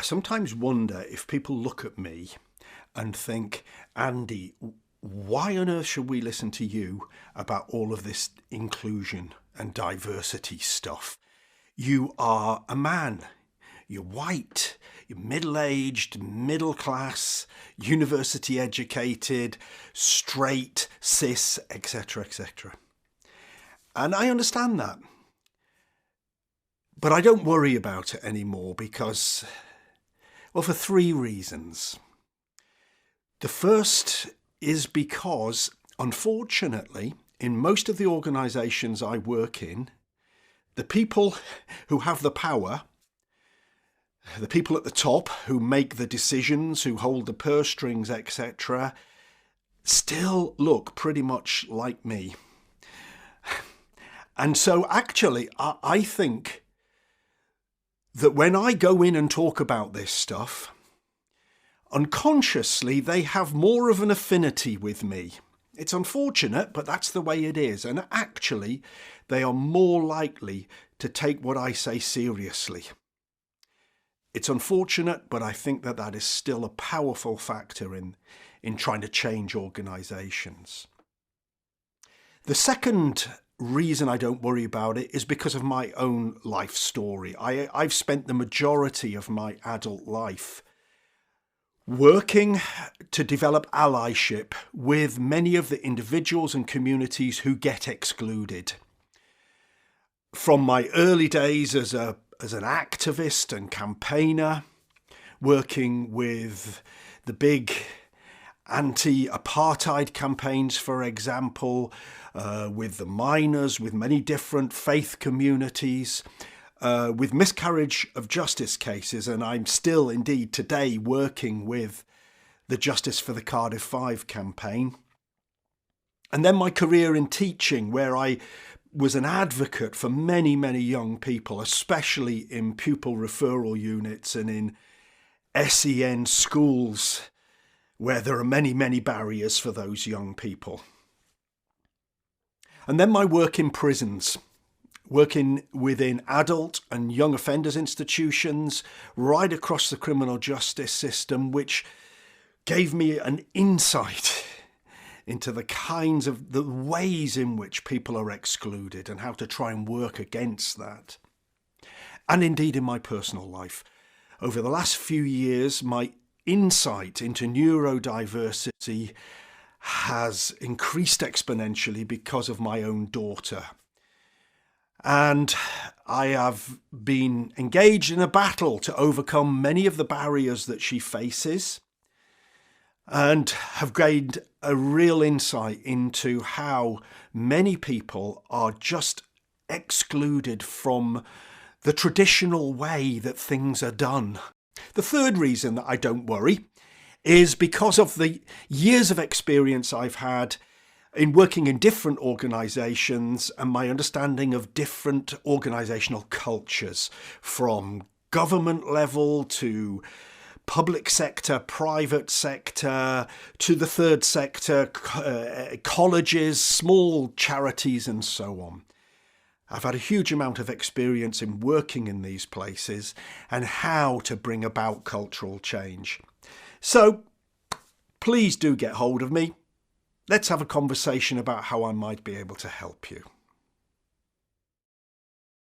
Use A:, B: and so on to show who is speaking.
A: sometimes wonder if people look at me and think, Andy, why on earth should we listen to you about all of this inclusion and diversity stuff? You are a man. You're white, you're middle-aged, middle class, university educated, straight, cis, etc., etc. And I understand that. But I don't worry about it anymore because, well, for three reasons. The first is because, unfortunately, in most of the organisations I work in, the people who have the power, the people at the top who make the decisions, who hold the purse strings, etc., still look pretty much like me. And so actually, I think that when I go in and talk about this stuff, unconsciously they have more of an affinity with me. It's unfortunate, but that's the way it is. And actually, they are more likely to take what I say seriously. It's unfortunate, but I think that that is still a powerful factor in trying to change organisations. The second reason I don't worry about it is because of my own life story. I've spent the majority of my adult life working to develop allyship with many of the individuals and communities who get excluded. From my early days as an activist and campaigner, working with the big anti-apartheid campaigns, for example, with the miners, with many different faith communities, with miscarriage of justice cases, and I'm still indeed today working with the Justice for the Cardiff 5 campaign. And then my career in teaching, where I was an advocate for many, many young people, especially in pupil referral units and in SEN schools, where there are many, many barriers for those young people. And then my work in prisons, working within adult and young offenders institutions right across the criminal justice system, which gave me an insight into the ways in which people are excluded and how to try and work against that. And indeed in my personal life. Over the last few years, my insight into neurodiversity has increased exponentially because of my own daughter. And I have been engaged in a battle to overcome many of the barriers that she faces, and have gained a real insight into how many people are just excluded from the traditional way that things are done. The third reason that I don't worry is because of the years of experience I've had in working in different organisations and my understanding of different organisational cultures, from government level to public sector, private sector, to the third sector, colleges, small charities, and so on. I've had a huge amount of experience in working in these places and how to bring about cultural change. So please do get hold of me. Let's have a conversation about how I might be able to help you.